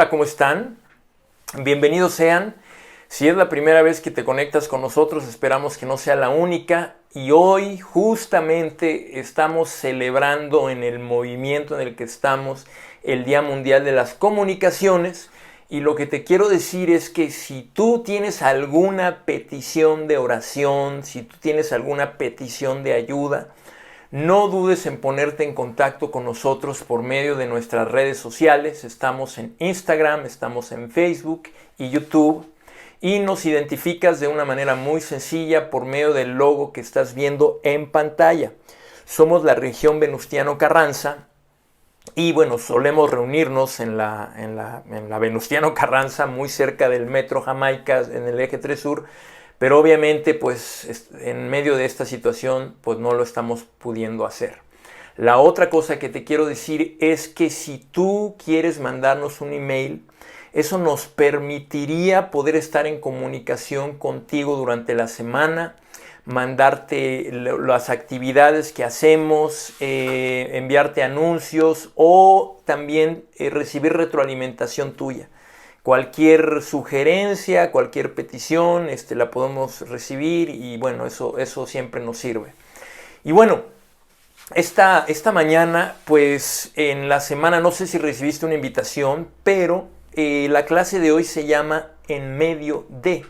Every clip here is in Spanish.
Hola, ¿cómo están? Bienvenidos sean. Si es la primera vez que te conectas con nosotros, esperamos que no sea la única. Y hoy justamente estamos celebrando en el movimiento en el que estamos el Día Mundial de las Comunicaciones. Y lo que te quiero decir es que si tú tienes alguna petición de oración, si tú tienes alguna petición de ayuda, no dudes en ponerte en contacto con nosotros por medio de nuestras redes sociales. Estamos en Instagram, estamos en Facebook y YouTube. Y nos identificas de una manera muy sencilla por medio del logo que estás viendo en pantalla. Somos la región Venustiano Carranza. Y bueno, solemos reunirnos en la Venustiano Carranza, muy cerca del Metro Jamaica, en el Eje 3 Sur. Pero obviamente, pues, en medio de esta situación, pues no lo estamos pudiendo hacer. La otra cosa que te quiero decir es que si tú quieres mandarnos un email, eso nos permitiría poder estar en comunicación contigo durante la semana, mandarte las actividades que hacemos, enviarte anuncios o también recibir retroalimentación tuya. Cualquier sugerencia, cualquier petición, la podemos recibir y bueno, eso siempre nos sirve. Y bueno, esta mañana, pues en la semana, no sé si recibiste una invitación, pero la clase de hoy se llama En medio de.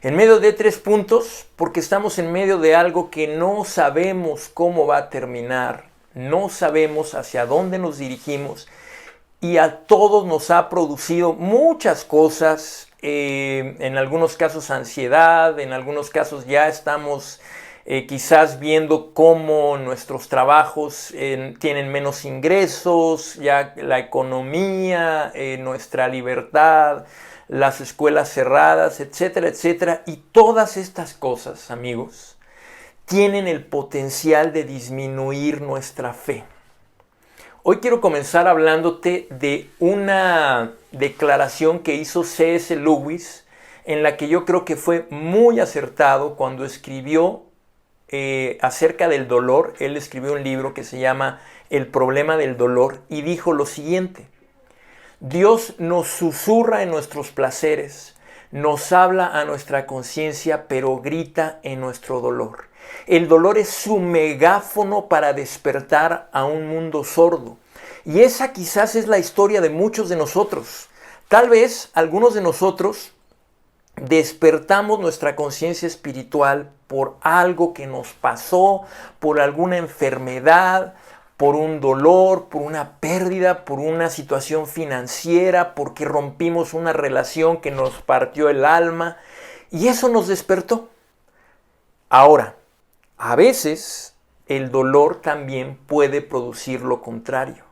En medio de 3 puntos, porque estamos en medio de algo que no sabemos cómo va a terminar, no sabemos hacia dónde nos dirigimos. Y a todos nos ha producido muchas cosas, en algunos casos ansiedad, en algunos casos ya estamos quizás viendo cómo nuestros trabajos tienen menos ingresos, ya la economía, nuestra libertad, las escuelas cerradas, etcétera, etcétera. Y todas estas cosas, amigos, tienen el potencial de disminuir nuestra fe. Hoy quiero comenzar hablándote de una declaración que hizo C.S. Lewis, en la que yo creo que fue muy acertado cuando escribió acerca del dolor. Él escribió un libro que se llama El problema del dolor y dijo lo siguiente: Dios nos susurra en nuestros placeres, nos habla a nuestra conciencia, pero grita en nuestro dolor. El dolor es su megáfono para despertar a un mundo sordo. Y esa quizás es la historia de muchos de nosotros. Tal vez algunos de nosotros despertamos nuestra conciencia espiritual por algo que nos pasó, por alguna enfermedad, por un dolor, por una pérdida, por una situación financiera, porque rompimos una relación que nos partió el alma. Y eso nos despertó. Ahora, a veces el dolor también puede producir lo contrario.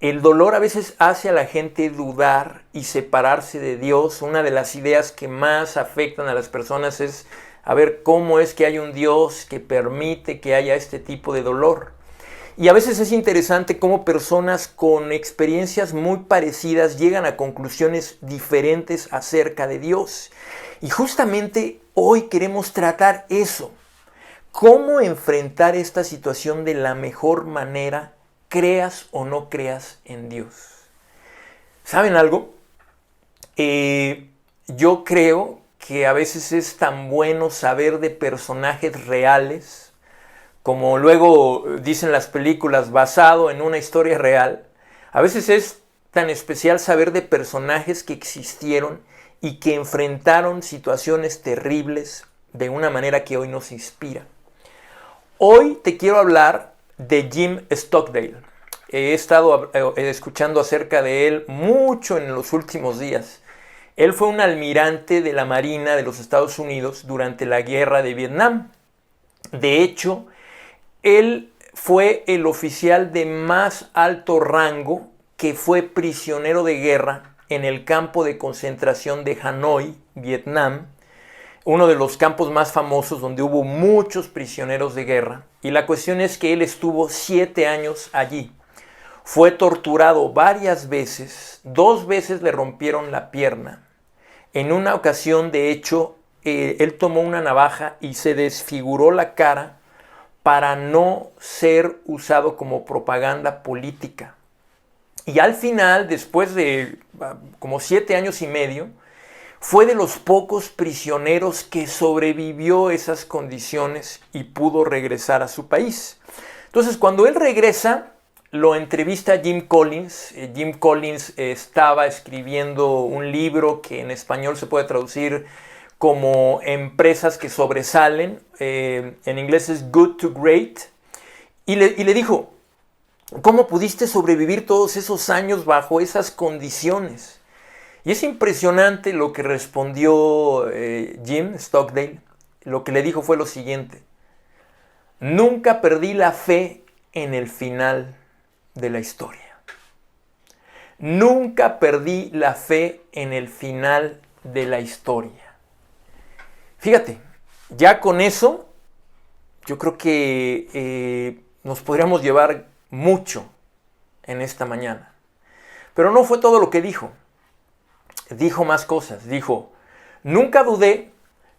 El dolor a veces hace a la gente dudar y separarse de Dios. Una de las ideas que más afectan a las personas es a ver cómo es que hay un Dios que permite que haya este tipo de dolor. Y a veces es interesante cómo personas con experiencias muy parecidas llegan a conclusiones diferentes acerca de Dios. Y justamente hoy queremos tratar eso. ¿Cómo enfrentar esta situación de la mejor manera, creas o no creas en Dios? ¿Saben algo? Yo creo que a veces es tan bueno saber de personajes reales, como luego dicen las películas, basado en una historia real. A veces es tan especial saber de personajes que existieron y que enfrentaron situaciones terribles de una manera que hoy nos inspira. Hoy te quiero hablar de Jim Stockdale. He estado escuchando acerca de él mucho en los últimos días. Él fue un almirante de la Marina de los Estados Unidos durante la guerra de Vietnam. De hecho, él fue el oficial de más alto rango que fue prisionero de guerra en el campo de concentración de Hanoi, Vietnam, uno de los campos más famosos donde hubo muchos prisioneros de guerra. Y la cuestión es que él estuvo 7 años allí. Fue torturado varias veces, 2 veces le rompieron la pierna. En una ocasión, de hecho, él tomó una navaja y se desfiguró la cara para no ser usado como propaganda política. Y al final, después de como 7 años y medio, fue de los pocos prisioneros que sobrevivió esas condiciones y pudo regresar a su país. Entonces, cuando él regresa, lo entrevista Jim Collins. Jim Collins estaba escribiendo un libro que en español se puede traducir como Empresas que sobresalen. En inglés es Good to Great. Y le dijo, ¿cómo pudiste sobrevivir todos esos años bajo esas condiciones? Y es impresionante lo que respondió Jim Stockdale. Lo que le dijo fue lo siguiente: nunca perdí la fe en el final de la historia. Nunca perdí la fe en el final de la historia. Fíjate, ya con eso, yo creo que nos podríamos llevar mucho en esta mañana. Pero no fue todo lo que dijo. Dijo más cosas. Dijo, nunca dudé,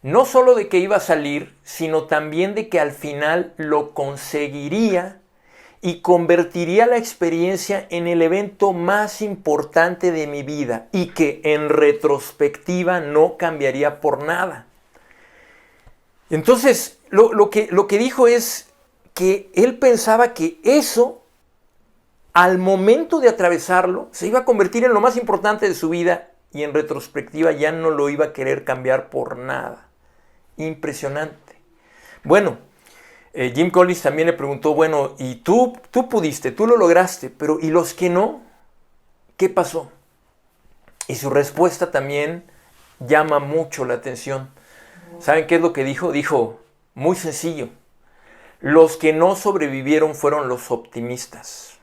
no solo de que iba a salir, sino también de que al final lo conseguiría y convertiría la experiencia en el evento más importante de mi vida y que en retrospectiva no cambiaría por nada. Entonces, lo que dijo es que él pensaba que eso, al momento de atravesarlo, se iba a convertir en lo más importante de su vida y en retrospectiva ya no lo iba a querer cambiar por nada. Impresionante. Bueno, Jim Collins también le preguntó, bueno, y tú pudiste, tú lo lograste, pero ¿y los que no? ¿Qué pasó? Y su respuesta también llama mucho la atención. ¿Saben qué es lo que dijo? Dijo, muy sencillo, los que no sobrevivieron fueron los optimistas.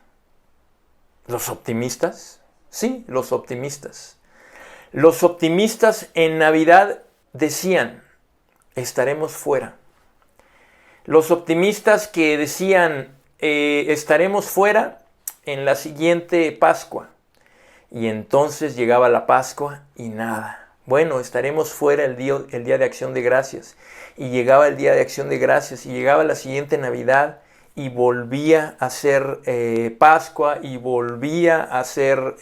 ¿Los optimistas? Sí, los optimistas. Los optimistas en Navidad decían, estaremos fuera. Los optimistas que decían, estaremos fuera en la siguiente Pascua. Y entonces llegaba la Pascua y nada. Bueno, estaremos fuera el día de Acción de Gracias. Y llegaba el día de Acción de Gracias y llegaba la siguiente Navidad y volvía a ser Pascua y volvía a ser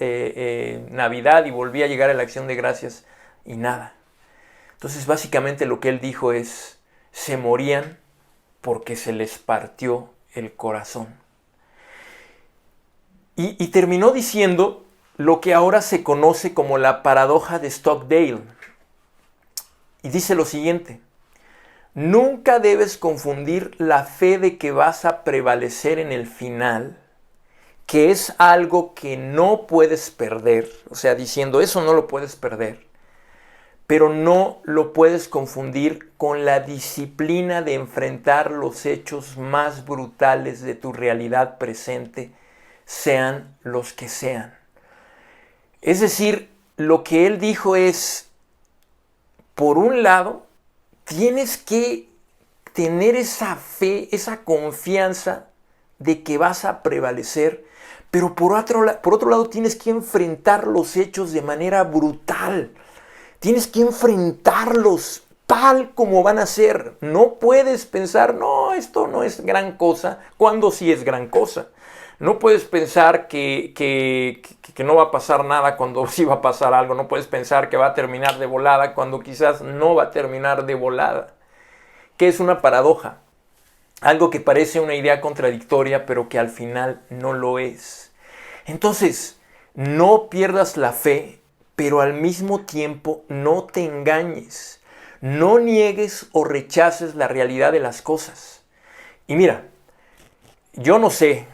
Navidad y volvía a llegar a la Acción de Gracias y nada. Entonces básicamente lo que él dijo es, se morían porque se les partió el corazón. Y terminó diciendo lo que ahora se conoce como la paradoja de Stockdale. Y dice lo siguiente: nunca debes confundir la fe de que vas a prevalecer en el final, que es algo que no puedes perder, o sea, diciendo eso no lo puedes perder, pero no lo puedes confundir con la disciplina de enfrentar los hechos más brutales de tu realidad presente, sean los que sean. Es decir, lo que él dijo es, por un lado, tienes que tener esa fe, esa confianza de que vas a prevalecer, pero por otro lado tienes que enfrentar los hechos de manera brutal. Tienes que enfrentarlos tal como van a ser. No puedes pensar, no, esto no es gran cosa, cuando sí es gran cosa. No puedes pensar que no va a pasar nada cuando sí va a pasar algo. No puedes pensar que va a terminar de volada cuando quizás no va a terminar de volada. ¿Qué es una paradoja? Algo que parece una idea contradictoria, pero que al final no lo es. Entonces, no pierdas la fe, pero al mismo tiempo no te engañes. No niegues o rechaces la realidad de las cosas. Y mira, yo no sé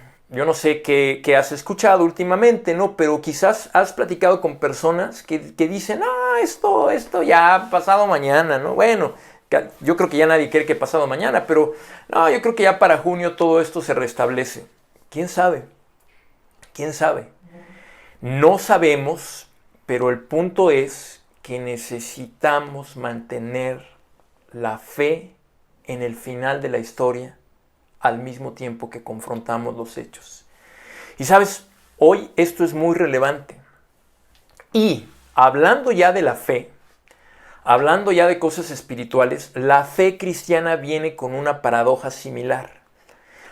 qué has escuchado últimamente, ¿no? Pero quizás has platicado con personas que dicen, esto ya pasado mañana, ¿no? Bueno, yo creo que ya nadie cree que pasado mañana, pero no, yo creo que ya para junio todo esto se restablece. ¿Quién sabe? ¿Quién sabe? No sabemos, pero el punto es que necesitamos mantener la fe en el final de la historia al mismo tiempo que confrontamos los hechos. Y sabes, hoy esto es muy relevante. Y hablando ya de la fe, hablando ya de cosas espirituales, la fe cristiana viene con una paradoja similar.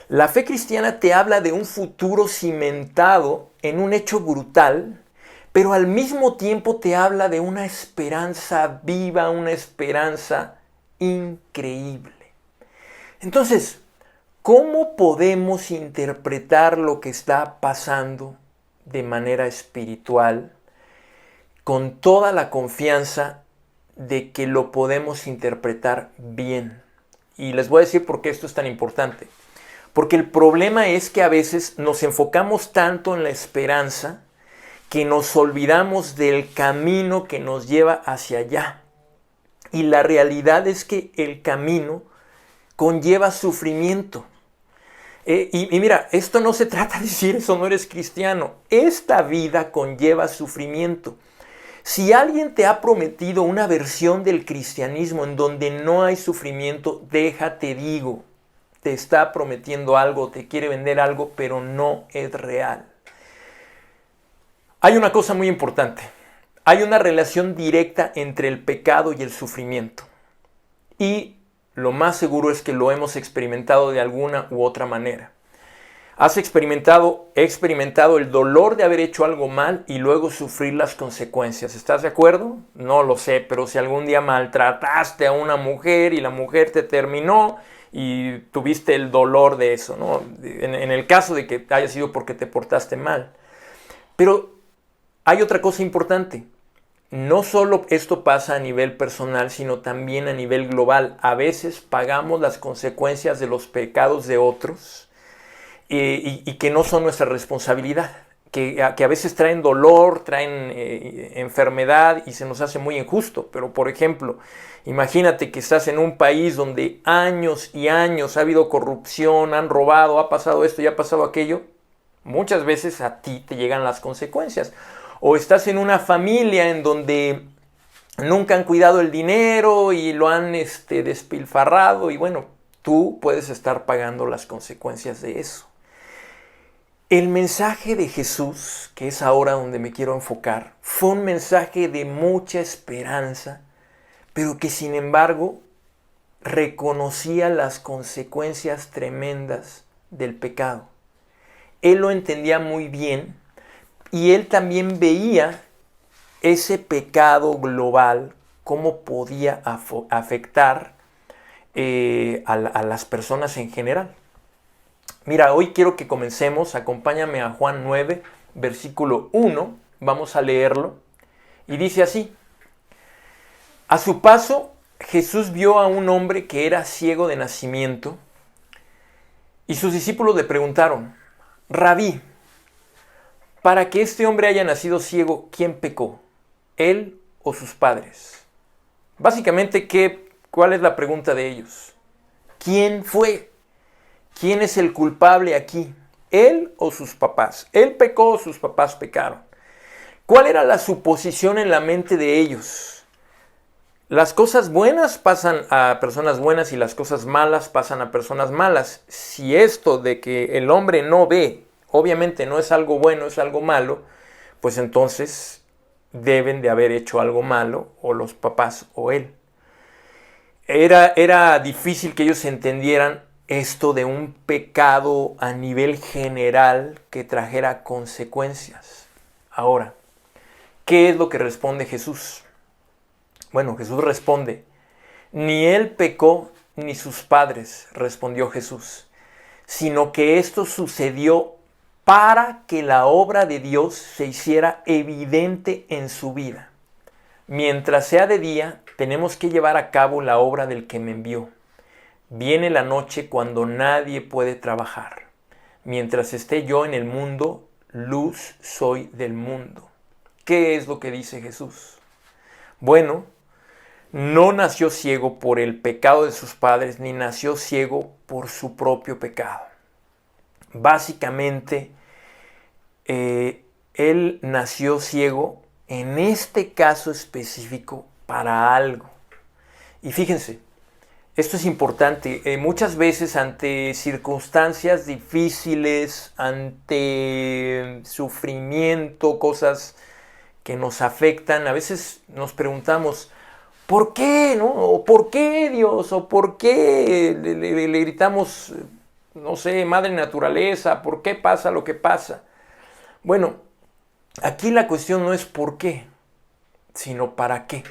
La fe cristiana te habla de un futuro cimentado en un hecho brutal, pero al mismo tiempo te habla de una esperanza viva, una esperanza increíble. Entonces, ¿cómo podemos interpretar lo que está pasando de manera espiritual con toda la confianza de que lo podemos interpretar bien? Y les voy a decir por qué esto es tan importante. Porque el problema es que a veces nos enfocamos tanto en la esperanza que nos olvidamos del camino que nos lleva hacia allá. Y la realidad es que el camino conlleva sufrimiento. Y mira, esto no se trata de decir eso no eres cristiano. Esta vida conlleva sufrimiento. Si alguien te ha prometido una versión del cristianismo en donde no hay sufrimiento, déjate digo, te está prometiendo algo, te quiere vender algo, pero no es real. Hay una cosa muy importante. Hay una relación directa entre el pecado y el sufrimiento. Y lo más seguro es que lo hemos experimentado de alguna u otra manera. He experimentado el dolor de haber hecho algo mal y luego sufrir las consecuencias. ¿Estás de acuerdo? No lo sé, pero si algún día maltrataste a una mujer y la mujer te terminó y tuviste el dolor de eso, ¿no? En el caso de que haya sido porque te portaste mal. Pero hay otra cosa importante. No solo esto pasa a nivel personal, sino también a nivel global. A veces pagamos las consecuencias de los pecados de otros y que no son nuestra responsabilidad. Que a veces traen dolor, traen enfermedad y se nos hace muy injusto. Pero, por ejemplo, imagínate que estás en un país donde años y años ha habido corrupción, han robado, ha pasado esto y ha pasado aquello. Muchas veces a ti te llegan las consecuencias. O estás en una familia en donde nunca han cuidado el dinero y lo han despilfarrado y bueno, tú puedes estar pagando las consecuencias de eso. El mensaje de Jesús, que es ahora donde me quiero enfocar, fue un mensaje de mucha esperanza, pero que sin embargo reconocía las consecuencias tremendas del pecado. Él lo entendía muy bien. Y él también veía ese pecado global, cómo podía afectar a las personas en general. Mira, hoy quiero que comencemos, acompáñame a Juan 9, versículo 1, vamos a leerlo, y dice así: a su paso, Jesús vio a un hombre que era ciego de nacimiento, y sus discípulos le preguntaron: Rabí, para que este hombre haya nacido ciego, ¿quién pecó? ¿Él o sus padres? Básicamente, ¿cuál es la pregunta de ellos? ¿Quién fue? ¿Quién es el culpable aquí? ¿Él o sus papás? ¿Él pecó o sus papás pecaron? ¿Cuál era la suposición en la mente de ellos? Las cosas buenas pasan a personas buenas y las cosas malas pasan a personas malas. Si esto de que el hombre no ve obviamente no es algo bueno, es algo malo, pues entonces deben de haber hecho algo malo, o los papás o él. Era difícil que ellos entendieran esto de un pecado a nivel general que trajera consecuencias. Ahora, ¿qué es lo que responde Jesús? Bueno, Jesús responde: ni él pecó ni sus padres, respondió Jesús, sino que esto sucedió para que la obra de Dios se hiciera evidente en su vida. Mientras sea de día, tenemos que llevar a cabo la obra del que me envió. Viene la noche cuando nadie puede trabajar. Mientras esté yo en el mundo, luz soy del mundo. ¿Qué es lo que dice Jesús? Bueno, no nació ciego por el pecado de sus padres, ni nació ciego por su propio pecado. Básicamente, él nació ciego en este caso específico para algo. Y fíjense, esto es importante. Muchas veces ante circunstancias difíciles, ante sufrimiento, cosas que nos afectan, a veces nos preguntamos: ¿por qué? ¿No? ¿O por qué Dios? ¿O por qué le gritamos no sé, madre naturaleza, ¿por qué pasa lo que pasa? Bueno, aquí la cuestión no es por qué, sino para qué.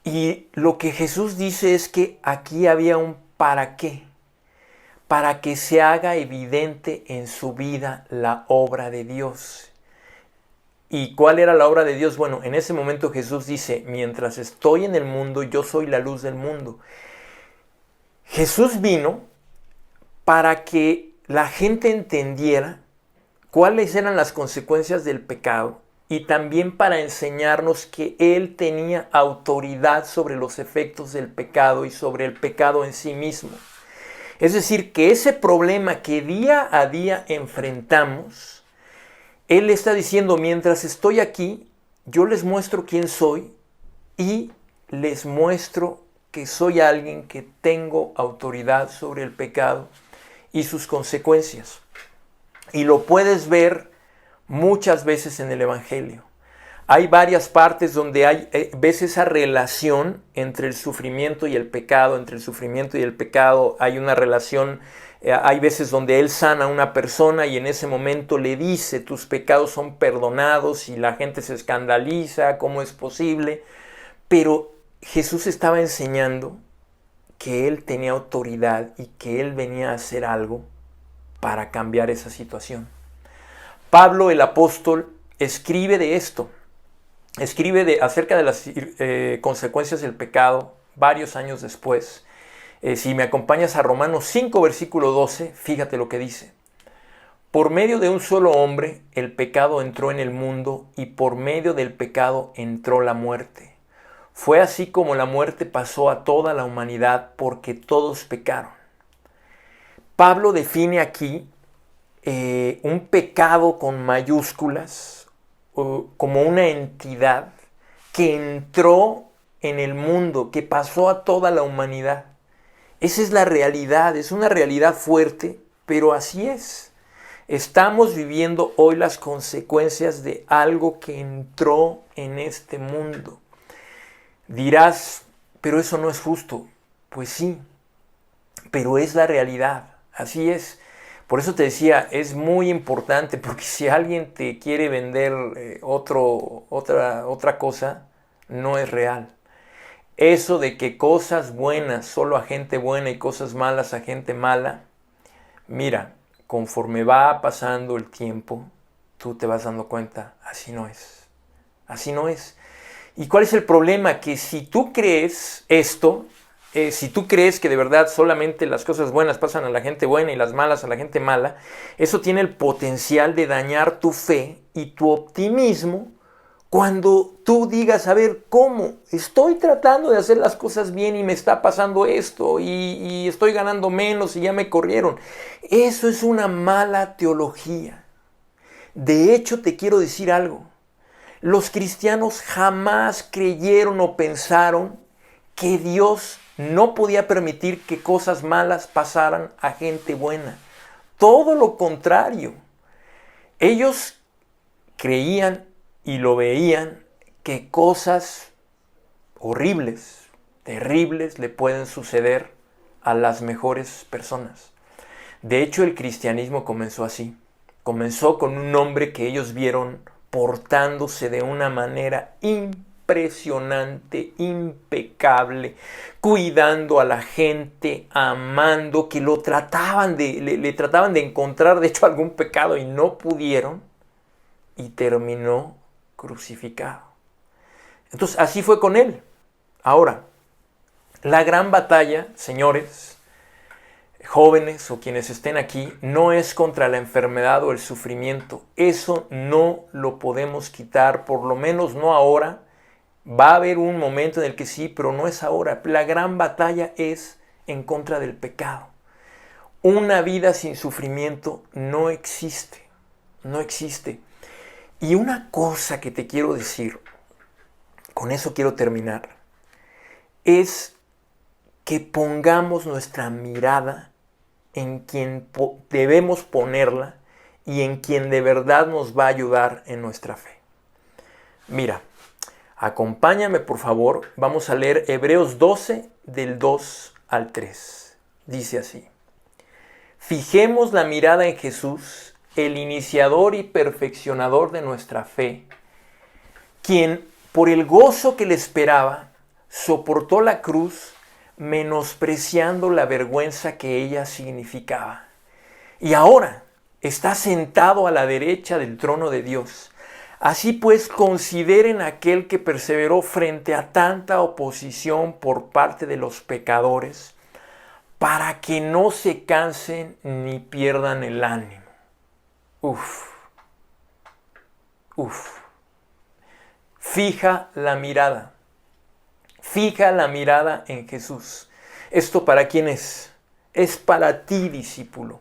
Y lo que Jesús dice es que aquí había un para qué, para que se haga evidente en su vida la obra de Dios. ¿Y cuál era la obra de Dios? Bueno, en ese momento Jesús dice, mientras estoy en el mundo, yo soy la luz del mundo. Jesús vino para que la gente entendiera cuáles eran las consecuencias del pecado y también para enseñarnos que Él tenía autoridad sobre los efectos del pecado y sobre el pecado en sí mismo. Es decir, que ese problema que día a día enfrentamos, Él está diciendo, mientras estoy aquí, yo les muestro quién soy y les muestro que soy alguien que tengo autoridad sobre el pecado y sus consecuencias. Y lo puedes ver muchas veces en el Evangelio. Hay varias partes donde ves esa relación entre el sufrimiento y el pecado, entre el sufrimiento y el pecado. Hay una relación, hay veces donde Él sana a una persona y en ese momento le dice, tus pecados son perdonados, y la gente se escandaliza, ¿cómo es posible? Pero Jesús estaba enseñando que Él tenía autoridad y que Él venía a hacer algo para cambiar esa situación. Pablo el apóstol escribe de esto, acerca de las consecuencias del pecado varios años después. Si me acompañas a Romanos 5, versículo 12, fíjate lo que dice. Por medio de un solo hombre el pecado entró en el mundo y por medio del pecado entró la muerte. Fue así como la muerte pasó a toda la humanidad porque todos pecaron. Pablo define aquí un pecado con mayúsculas como una entidad que entró en el mundo, que pasó a toda la humanidad. Esa es la realidad, es una realidad fuerte, pero así es. Estamos viviendo hoy las consecuencias de algo que entró en este mundo. Dirás, pero eso no es justo. Pues sí, pero es la realidad, así es. Por eso te decía, es muy importante, porque si alguien te quiere vender otra cosa, no es real. Eso de que cosas buenas solo a gente buena y cosas malas a gente mala, mira, conforme va pasando el tiempo, tú te vas dando cuenta, así no es. Así no es. ¿Y cuál es el problema? Que si tú crees esto, si tú crees que de verdad solamente las cosas buenas pasan a la gente buena y las malas a la gente mala, eso tiene el potencial de dañar tu fe y tu optimismo cuando tú digas, a ver, ¿cómo? Estoy tratando de hacer las cosas bien y me está pasando esto y estoy ganando menos y ya me corrieron. Eso es una mala teología. De hecho, te quiero decir algo. Los cristianos jamás creyeron o pensaron que Dios no podía permitir que cosas malas pasaran a gente buena. Todo lo contrario. Ellos creían y lo veían que cosas horribles, terribles le pueden suceder a las mejores personas. De hecho, el cristianismo comenzó así. Comenzó con un hombre que ellos vieron portándose de una manera impresionante, impecable, cuidando a la gente, amando, que lo trataban le trataban de encontrar, de hecho, algún pecado y no pudieron, y terminó crucificado. Entonces, así fue con él. Ahora, la gran batalla, señores, jóvenes o quienes estén aquí, no es contra la enfermedad o el sufrimiento. Eso no lo podemos quitar, por lo menos no ahora. Va a haber un momento en el que sí, pero no es ahora. La gran batalla es en contra del pecado. Una vida sin sufrimiento no existe. No existe. Y una cosa que te quiero decir, con eso quiero terminar, es que pongamos nuestra mirada en quien debemos ponerla y en quien de verdad nos va a ayudar en nuestra fe. Mira, acompáñame por favor, vamos a leer Hebreos 12 del 2 al 3. Dice así: Fijemos la mirada en Jesús, el iniciador y perfeccionador de nuestra fe, quien, por el gozo que le esperaba, soportó la cruz, menospreciando la vergüenza que ella significaba. Y ahora está sentado a la derecha del trono de Dios. Así pues, consideren aquel que perseveró frente a tanta oposición por parte de los pecadores, para que no se cansen ni pierdan el ánimo. Uf. Fija la mirada en Jesús. ¿Esto para quién es? Es para ti, discípulo.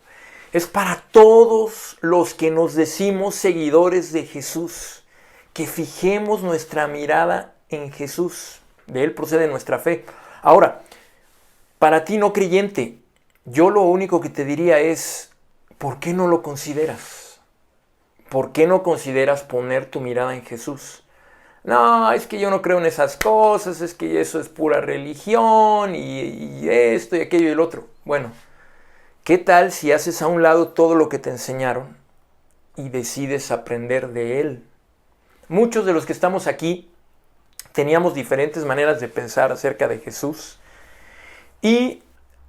Es para todos los que nos decimos seguidores de Jesús, que fijemos nuestra mirada en Jesús. De Él procede nuestra fe. Ahora, para ti no creyente, yo lo único que te diría es, ¿por qué no lo consideras? ¿Por qué no consideras poner tu mirada en Jesús? No, es que yo no creo en esas cosas, es que eso es pura religión y esto y aquello y el otro. Bueno, ¿qué tal si haces a un lado todo lo que te enseñaron y decides aprender de Él? Muchos de los que estamos aquí teníamos diferentes maneras de pensar acerca de Jesús y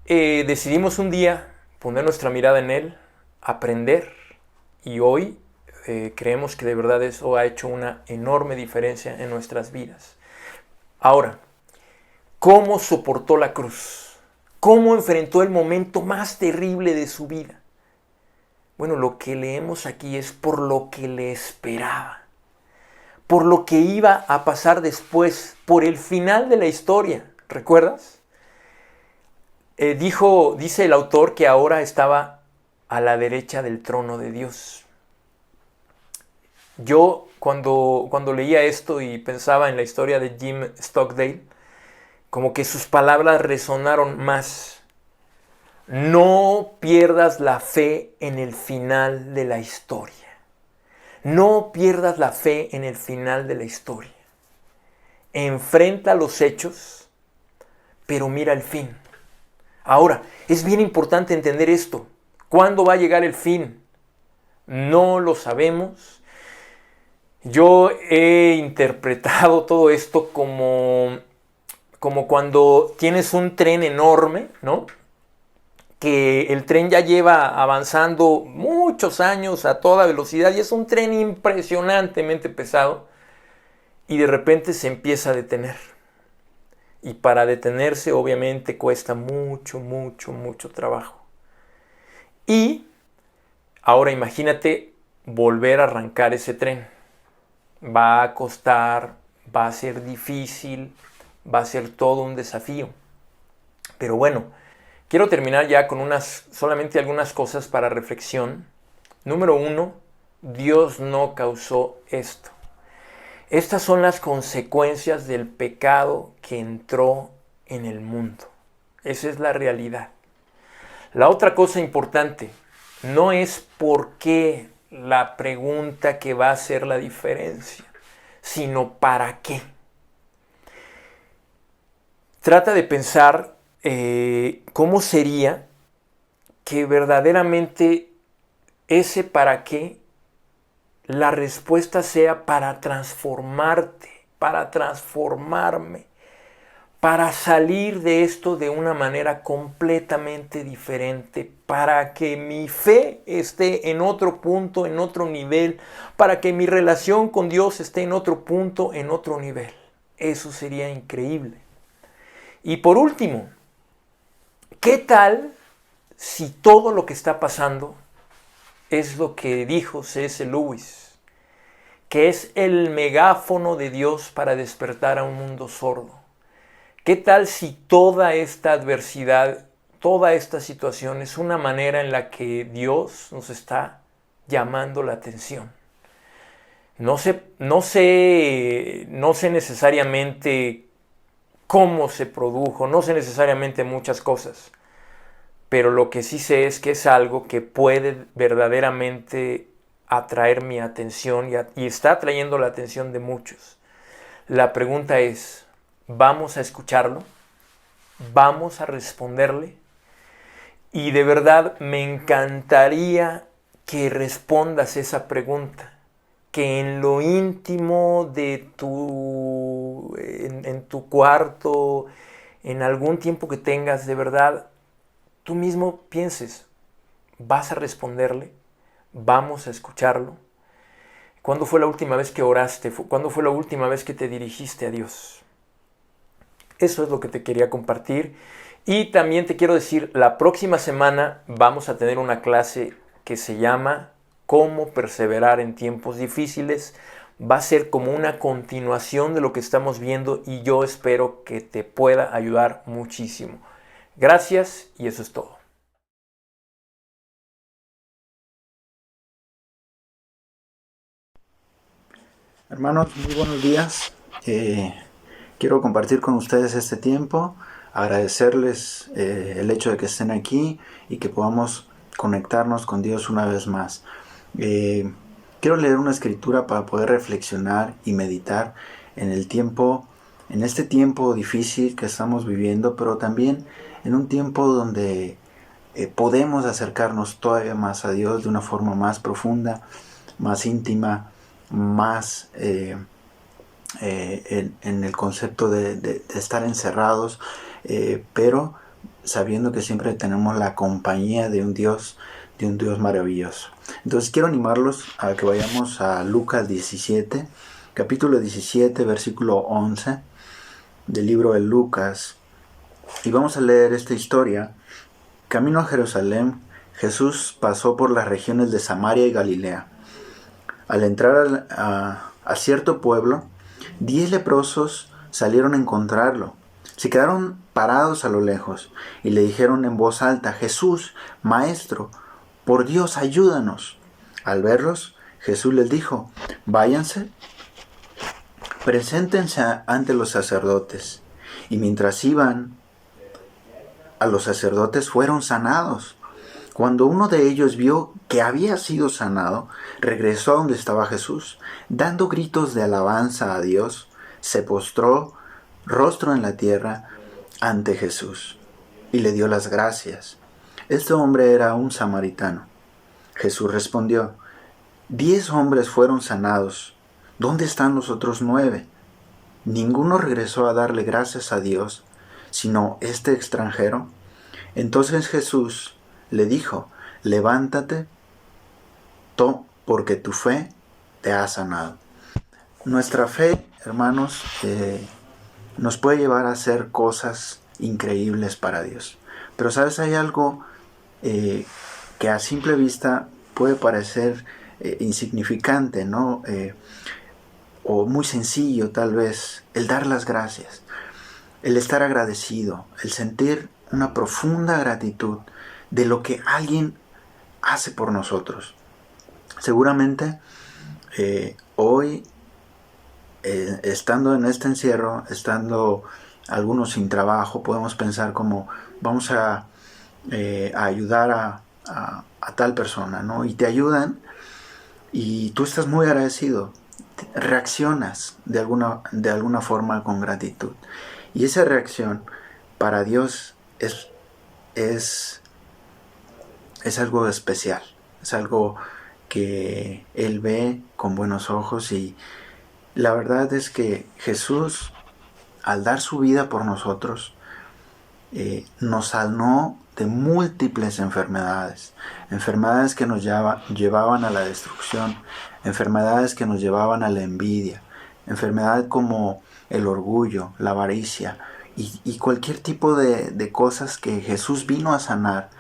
decidimos un día poner nuestra mirada en Él, aprender, y hoy creemos que de verdad eso ha hecho una enorme diferencia en nuestras vidas. Ahora, ¿cómo soportó la cruz? ¿Cómo enfrentó el momento más terrible de su vida? Bueno, lo que leemos aquí es por lo que le esperaba, por lo que iba a pasar después, por el final de la historia. ¿Recuerdas? Dice el autor que ahora estaba a la derecha del trono de Dios. Yo cuando leía esto y pensaba en la historia de Jim Stockdale, como que sus palabras resonaron más. No pierdas la fe en el final de la historia. No pierdas la fe en el final de la historia. Enfrenta los hechos, pero mira el fin. Ahora, es bien importante entender esto. ¿Cuándo va a llegar el fin? No lo sabemos. Yo he interpretado todo esto como cuando tienes un tren enorme, ¿no? Que el tren ya lleva avanzando muchos años a toda velocidad y es un tren impresionantemente pesado y de repente se empieza a detener. Y para detenerse obviamente cuesta mucho trabajo. Y ahora imagínate volver a arrancar ese tren. Va a costar, va a ser difícil, va a ser todo un desafío. Pero bueno, quiero terminar ya con solamente algunas cosas para reflexión. Número 1, Dios no causó esto. Estas son las consecuencias del pecado que entró en el mundo. Esa es la realidad. La otra cosa importante, no es por qué la pregunta que va a hacer la diferencia, sino para qué. Trata de pensar cómo sería que verdaderamente ese para qué, la respuesta sea para transformarte, para transformarme, para salir de esto de una manera completamente diferente, para que mi fe esté en otro punto, en otro nivel, para que mi relación con Dios esté en otro punto, en otro nivel. Eso sería increíble. Y por último, ¿qué tal si todo lo que está pasando es lo que dijo C.S. Lewis, que es el megáfono de Dios para despertar a un mundo sordo? ¿Qué tal si toda esta adversidad, toda esta situación es una manera en la que Dios nos está llamando la atención? No sé necesariamente cómo se produjo, no sé necesariamente muchas cosas, pero lo que sí sé es que es algo que puede verdaderamente atraer mi atención y está atrayendo la atención de muchos. La pregunta es, ¿vamos a escucharlo? ¿Vamos a responderle? Y de verdad me encantaría que respondas esa pregunta, que en lo íntimo de en tu cuarto, en algún tiempo que tengas, de verdad, tú mismo pienses, ¿vas a responderle? ¿Vamos a escucharlo? ¿Cuándo fue la última vez que oraste? ¿Cuándo fue la última vez que te dirigiste a Dios? Eso es lo que te quería compartir. Y también te quiero decir, la próxima semana vamos a tener una clase que se llama Cómo perseverar en tiempos difíciles. Va a ser como una continuación de lo que estamos viendo y yo espero que te pueda ayudar muchísimo. Gracias y eso es todo. Hermanos, muy buenos días. Quiero compartir con ustedes este tiempo, agradecerles el hecho de que estén aquí y que podamos conectarnos con Dios una vez más. Quiero leer una escritura para poder reflexionar y meditar en en este tiempo difícil que estamos viviendo, pero también en un tiempo donde podemos acercarnos todavía más a Dios de una forma más profunda, más íntima, más en el concepto de estar encerrados, pero sabiendo que siempre tenemos la compañía de un Dios maravilloso. Entonces quiero animarlos a que vayamos a Lucas 17, capítulo 17, versículo 11 del libro de Lucas, y vamos a leer esta historia. Camino a Jerusalén, Jesús pasó por las regiones de Samaria y Galilea. Al entrar a cierto pueblo, 10 leprosos salieron a encontrarlo. Se quedaron parados a lo lejos y le dijeron en voz alta: Jesús, Maestro, por Dios, ayúdanos. Al verlos, Jesús les dijo: váyanse, preséntense ante los sacerdotes. Y mientras iban a los sacerdotes, fueron sanados. Cuando uno de ellos vio que había sido sanado, regresó a donde estaba Jesús. Dando gritos de alabanza a Dios, se postró rostro en la tierra ante Jesús y le dio las gracias. Este hombre era un samaritano. Jesús respondió: 10 hombres fueron sanados. ¿Dónde están los otros 9? Ninguno regresó a darle gracias a Dios, sino este extranjero. Entonces Jesús le dijo: levántate, porque tu fe te ha sanado. Nuestra fe, hermanos, nos puede llevar a hacer cosas increíbles para Dios. Pero sabes, hay algo que a simple vista puede parecer insignificante, ¿no? O muy sencillo tal vez, el dar las gracias, el estar agradecido, el sentir una profunda gratitud de lo que alguien hace por nosotros. Seguramente hoy, estando en este encierro, estando algunos sin trabajo, podemos pensar como vamos a ayudar a tal persona, ¿no? Y te ayudan y tú estás muy agradecido, reaccionas de alguna forma con gratitud. Y esa reacción para Dios es algo especial, es algo que Él ve con buenos ojos. Y la verdad es que Jesús, al dar su vida por nosotros, nos sanó de múltiples enfermedades que nos llevaban a la destrucción, enfermedades que nos llevaban a la envidia, enfermedades como el orgullo, la avaricia y cualquier tipo de cosas que Jesús vino a sanar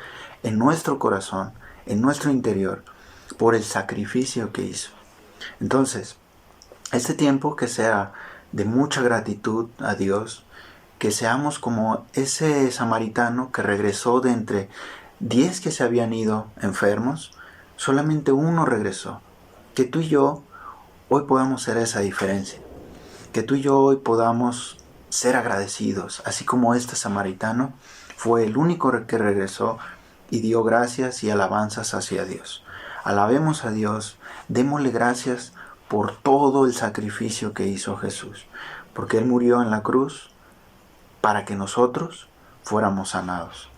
en nuestro corazón, en nuestro interior, por el sacrificio que hizo. Entonces, este tiempo que sea de mucha gratitud a Dios, que seamos como ese samaritano que regresó de entre 10 que se habían ido enfermos, solamente uno regresó. Que tú y yo hoy podamos ser esa diferencia. Que tú y yo hoy podamos ser agradecidos, así como este samaritano fue el único que regresó y dio gracias y alabanzas hacia Dios. Alabemos a Dios, démosle gracias por todo el sacrificio que hizo Jesús, porque Él murió en la cruz para que nosotros fuéramos sanados.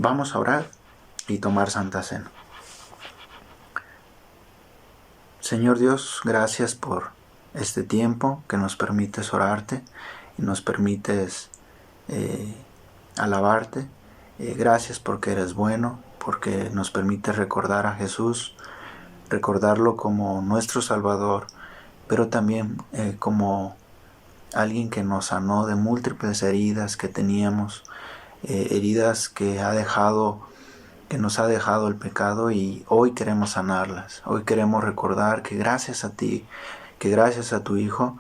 Vamos a orar y tomar Santa Cena. Señor Dios, gracias por este tiempo que nos permites orarte y nos permites alabarte. Gracias porque eres bueno, porque nos permites recordar a Jesús, recordarlo como nuestro Salvador, pero también como alguien que nos sanó de múltiples heridas que teníamos, heridas que nos ha dejado el pecado, y hoy queremos sanarlas. Hoy queremos recordar que gracias a ti, que gracias a tu Hijo,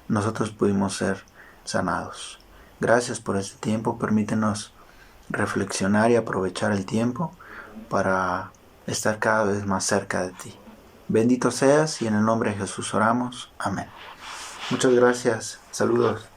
nosotros pudimos ser sanados. Gracias por este tiempo. Permítenos reflexionar y aprovechar el tiempo para estar cada vez más cerca de ti. Bendito seas, y en el nombre de Jesús oramos. Amén. Muchas gracias. Saludos.